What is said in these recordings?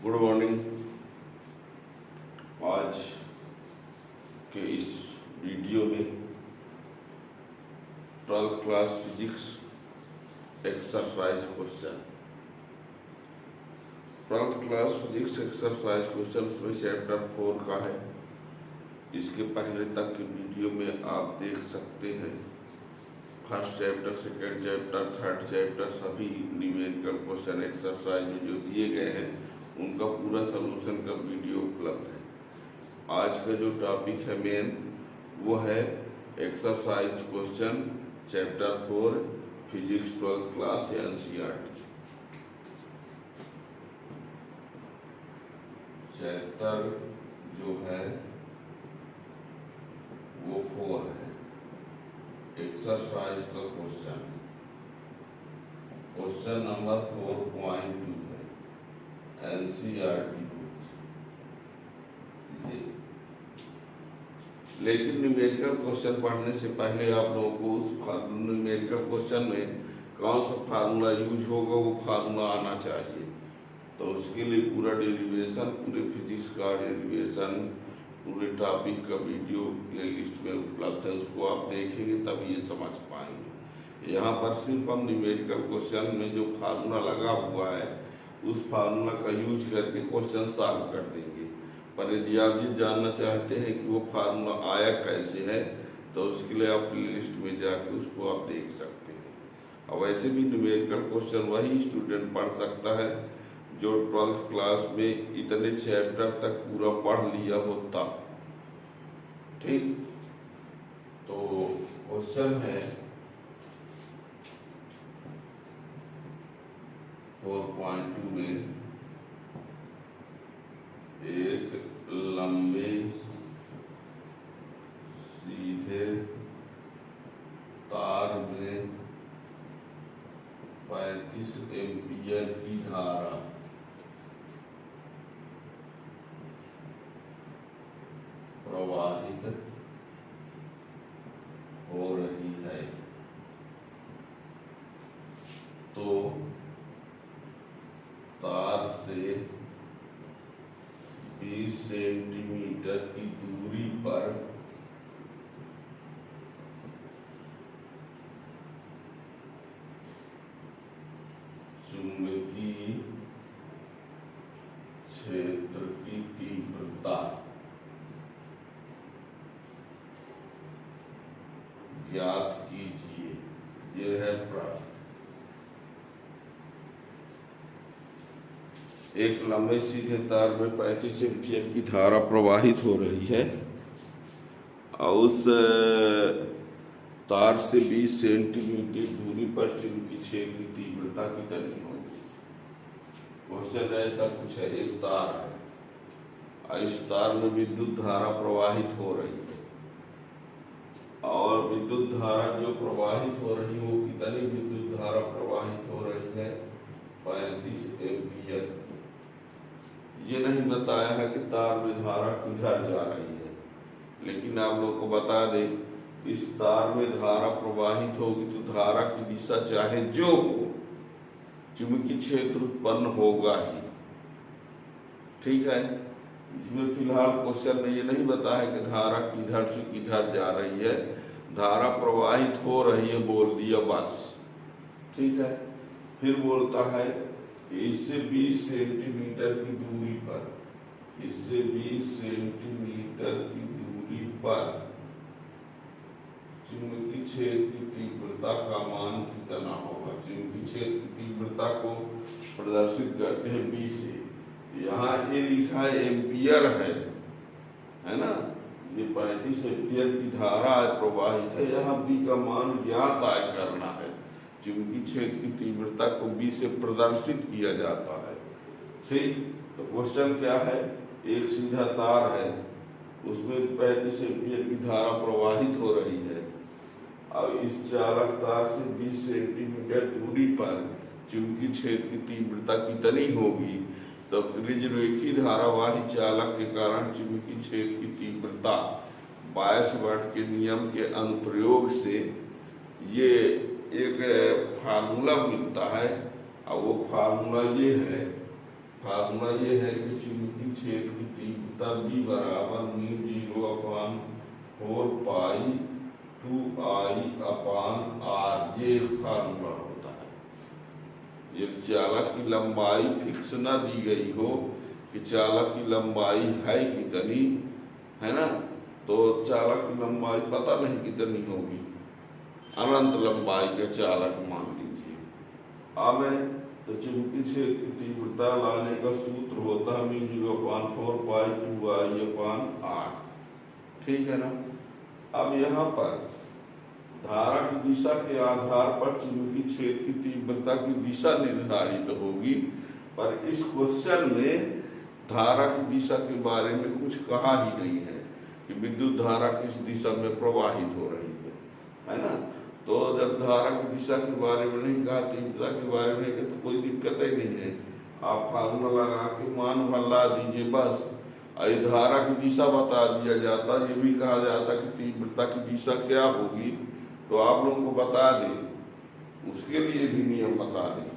Good morning. आज के इस वीडियो में 12th class physics exercise question 12th class physics exercise question में चैप्टर 4 का है। इसके पहले तक के वीडियो में आप देख सकते हैं first chapter, second chapter, third chapter सभी न्यूमेरिकल क्वेश्चन एक्सरसाइज में जो दिए गए हैं उनका पूरा सलूशन का वीडियो उपलब्ध है। आज का जो टॉपिक है मेन वो है exercise question chapter 4 physics 12th class NCERT. Chapter जो है वो 4 है। एक्सरसाइज का क्वेश्चन नंबर 4.2 है एनसीईआरटी बुक्स। लेकिन न्यूमेरिकल क्वेश्चन पढ़ने से पहले आप लोगों को उस न्यूमेरिकल क्वेश्चन में कौन सा फार्मूला यूज होगा वो फार्मूला आना चाहिए। तो उसके लिए पूरा डेरिवेशन, पूरे फिजिक्स का डेरिवेशन, पूरे टॉपिक का वीडियो प्लेलिस्ट में उपलब्ध है। उसको आप देखेंगे तब ये समझ पाएंगे। यहाँ पर सिर्फ हम न्यूमेरिकल क्वेश्चन में जो फार्मूला लगा हुआ है उस फार्मूला का यूज करके क्वेश्चन सॉल्व कर देंगे। पर यदि आप ये जानना चाहते हैं कि वो फार्मूला आया कैसे है तो उसके लिए आप प्लेलिस्ट में जाकर उसको आप देख सकते हैं। और वैसे भी न्यूमेरिकल क्वेश्चन वही स्टूडेंट पढ़ सकता है जो 12th क्लास में इतने चैप्टर तक पूरा पढ़ लिया होता। ठीक, तो क्वेश्चन है 4.2 में एक लंबे सीधे तार में 35 एम्पीयर की धारा प्रवाहित हो रही है। तो तार से 20 सेंटीमीटर की दूरी पर चुंबकीय क्षेत्र की तीव्रता ज्ञात कीजिए। यह है प्रश्न। एक लंबे सीधे तार में 35 एम्पीयर की धारा प्रवाहित हो रही है और उस तार से 20 सेंटीमीटर दूरी पर चुंबकीय क्षेत्र की तीव्रता कितनी होगी। क्वेश्चन ऐसा कुछ है, एक तार है और इस तार में विद्युत धारा प्रवाहित हो रही है और विद्युत धारा जो प्रवाहित हो रही है वो कितनी विद्युत धारा प्रवाहित हो रही है, 35 एम्पीयर। ये नहीं बताया है कि तार में धारा किधर जा रही है, लेकिन आप लोग को बता दें इस तार में धारा प्रवाहित होगी तो धारा की दिशा चाहे जो हो चुंबकीय क्षेत्र उत्पन्न होगा ही। ठीक है, इसमें फिलहाल क्वेश्चन में ये नहीं बताया कि धारा किधर से किधर जा रही है, धारा प्रवाहित हो रही है बोल दिया बस। ठीक है, फिर बोलता है इससे 20 सेंटीमीटर की दूरी पर, इससे 20 सेंटीमीटर की दूरी पर चुंबकीय क्षेत्र की तीव्रता का मान कितना होगा। चुंबकीय क्षेत्र की तीव्रता को प्रदर्शित करते हैं बी से। यहाँ ये लिखा है एम्पियर है ना, ये 35 एम्पियर की धारा प्रवाहित है। यहाँ बी का मान ज्ञात आय करना है। चुंबकीय क्षेत्र की तीव्रता को बी से प्रदर्शित किया जाता है। ठीक, तो क्वेश्चन क्या है, एक सीधा तार है उसमें 35 एम्पियर की धारा प्रवाहित हो रही है और इस चालक तार से 20 सेंटीमीटर दूरी पर चुंबकीय क्षेत्र की तीव्रता कितनी होगी। तो रेखीय धारावाही चालक के कारण चुंबकीय क्षेत्र की तीव्रता बायस वाट के नियम के अनुप्रयोग से ये एक फार्मूला मिलता है और वो फार्मूला ये है फार्मूला ये है कि चुंबकीय क्षेत्र की तीव्रता B बराबर म्यू 0 अपान 4 पाई 2I अपान R, ये फार्मूला होता है। एक चालक की लंबाई फिक्स ना दी गई हो कि चालक की लंबाई है कितनी, है ना, तो चालक की लंबाई पता नहीं कितनी होगी, अनंत लंबाई का चालक मान लीजिए। अब तो चुंबकीय क्षेत्र की तीव्रता लाने का सूत्र होता है म्यू 0 अपान 4 पाई 2I अपान R, ठीक है ना। अब यहाँ पर धारा की दिशा के आधार पर चुंबकीय क्षेत्र की तीव्रता की दिशा निर्धारित होगी, पर इस क्वेश्चन में धारा की दिशा के बारे में कुछ कहा ही नहीं है कि विद्युत धारा किस दिशा में प्रवाहित हो रही है ना। तो जब धारा की दिशा के बारे में नहीं कहा, तीव्रता के बारे में कहा, तो कोई दिक्कत ही नहीं है, आप फार्मूला लगा के मान भला दीजिए बस। ये धारा की दिशा बता दिया जाता, ये भी कहा जाता कि तीव्रता की दिशा क्या होगी, तो आप लोगों को बता दें, उसके लिए भी नियम बता दें।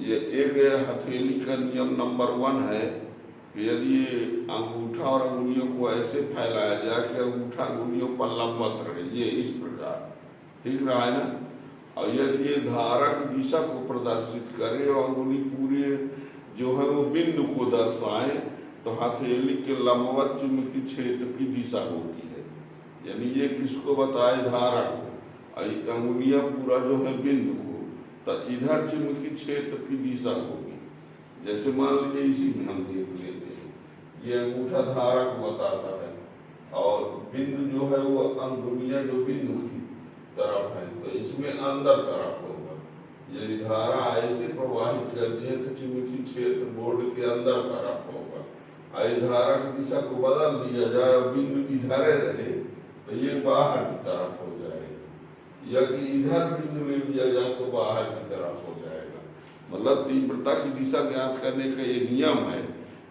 ये एक हथेली का नियम नंबर 1 है कि यदि अंगूठा और अंगुलियों को ऐसे फैलाया जाए कि अंगूठा अंगुलियों पर लंबवत रहे, ये इस प्रकार, ठीक रहा है ना। और यदि ये धारा की दिशा को प्रदर्शित करे और अंगुली पूरे जो है वो बिंदु को दर्शाए, तो हथेली के लंबवत चुंबकीय क्षेत्र की दिशा होती है, यानी ये किसको बताए, धारा को, और अंगुलियां पूरा जो है बिंदु को, तो इधर चुंबकीय क्षेत्र की दिशा होगी। जैसे मान लीजिए इसी में हम देख लेते हैं, ये अंगूठा धारा को बताता है और बिंदु जो है वो अंगुलियां जो बिंदु की तरफ है, तो इसमें अंदर तरफ होगा। यदि धारा ऐसे प्रवाहित करती है तो चुंबकीय क्षेत्र बोर्ड के अंदर तरफ होगा। धारा की दिशा को बदल दिया जाए और बिंदु इधर रहे तो ये बाहर की तरफ हो जाएगा, या कि इधर बिंदु ले लिया जाए तो बाहर की तरफ हो जाएगा। मतलब तीव्रता की दिशा ज्ञात करने का ये नियम है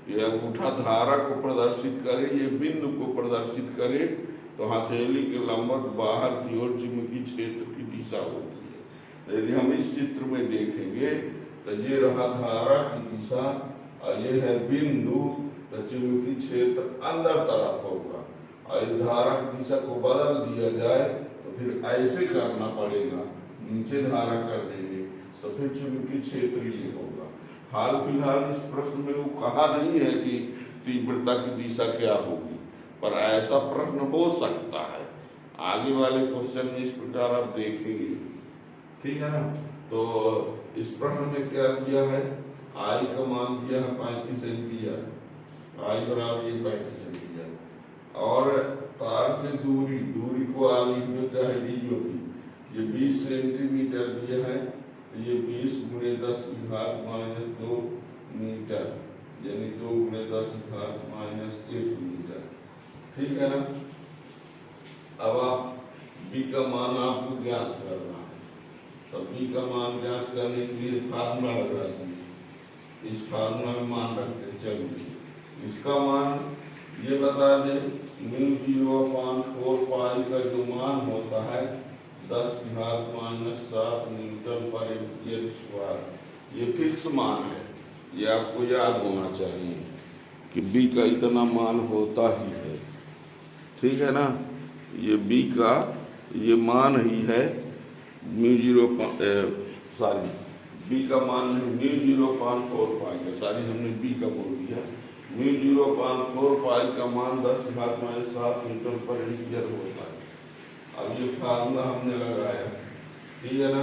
कि अंगूठा धारा को प्रदर्शित करे, ये बिंदु को प्रदर्शित करे, तो हथेली के लंबवत बाहर की ओर चुंबकीय क्षेत्र की दिशा होती है। यदि हम इस चित्र में देखेंगे तो ये रहा धारा की दिशा और ये है बिंदु, तो चुंबकीय क्षेत्र अंदर तरफ होगा। और धारा की दिशा को बदल दिया जाए तो फिर ऐसे करना पड़ेगा, नीचे धारा कर देंगे तो फिर चुंबकीय क्षेत्र ये होगा। हाल फिलहाल इस प्रश्न में वो कहा नहीं है कि तीव्रता की दिशा क्या होगी, पर ऐसा प्रश्न हो सकता है। आगे वाले क्वेश्चन में इस प्रकार आप देखेंगे, ठीक है ना। तो इस प्रश्न में क्या दिया है, आई का मान दिया है 35 एम्पियर, आई बराबर 35 एम्पियर, और तार से दूरी को आ लिख दो चाहे डी जो भी, ये 20 सेंटीमीटर दिया है, तो ये 20 × 10⁻⁻2 मीटर, यानी 2 × 10⁻⁻1 मीटर, ठीक है ना। अब आप बी का मान आपको ज्ञात करना है, तो बी का मान ज्ञात करने के लिए फार्मूला लगा दीजिए। इस फार्मूला में मान रखते हैं, चलिए इसका मान ये बता दें, म्यू 0/4 पाई का जो मान होता है 10⁻⁻7 न्यूटन पर एम्पियर स्क्वायर, ये फिक्स मान है, ये आपको याद होना चाहिए कि बी का इतना मान होता ही है, ठीक है ना। ये बी का ये मान ही है, बी का मान म्यू 0/4 पाई का, हमने बी का बोल दिया, म्यू 0/4 पाई का मान 10⁻⁷ न्यूटन पर एम्पियर होता है। अब ये फार्मूला हमने लगाया, ठीक है ना।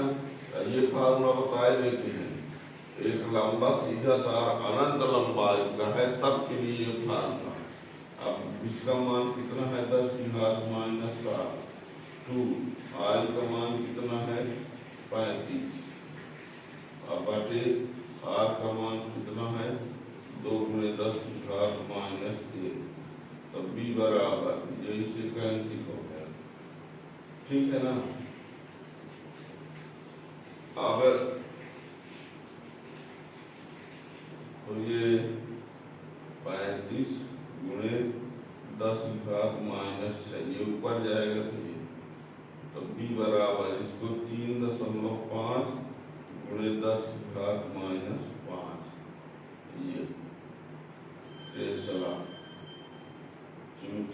ये फार्मूला बताए देते हैं, एक लंबा सीधा तार अनंत लंबाई का है तब के लिए ये फार्मूला। अब इसका मान कितना है, 10⁻⁷ 2, आई का मान कितना है 35, अब बटे आर का मान कितना है 2 × 10⁻⁻1, तो बी बराबर ये इससे कैंसिल हो गया, ठीक है ना। अब तो ये 35 × 10⁻⁻6 ये ऊपर जाएगा, तो बी बराबर इसको 3.5 × 10⁻⁵,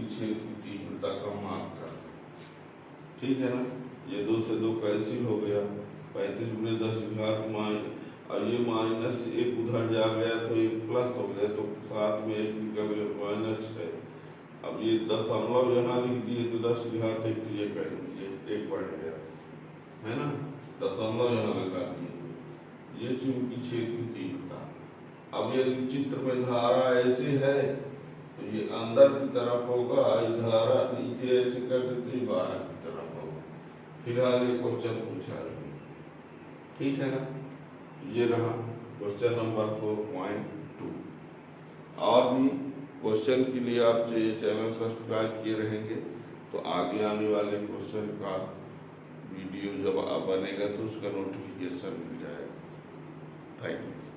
छेद की तीव्रता का मात्रा। ठीक है ना, ये 2 से 2 कैंसिल हो गया, 35 × 10⁻⁻, और ये माइनस 1 उधर जा गया तो 1 प्लस हो गया, तो साथ में 1 निकल गया माइनस है। अब ये दशमलव यहाँ लिख दिए तो 10⁻1 तो ये करेंगे 1 बढ़ गया है ना, दशमलव यहाँ लगा दिए। ये चूंकि छेद की तीव्रता। अब यदि चित्र में धारा ऐसे है तो ये अंदर की तरफ होगा, धारा नीचे ऐसे कर देते बाहर की तरफ होगा। फिलहाल ये क्वेश्चन पूछा है, ठीक है ना। ये रहा क्वेश्चन नंबर 4.2। और भी क्वेश्चन के लिए आप जो ये चैनल सब्सक्राइब किए रहेंगे तो आगे आने वाले क्वेश्चन का वीडियो जब बनेगा तो उसका नोटिफिकेशन मिल जाएगा। Thank you.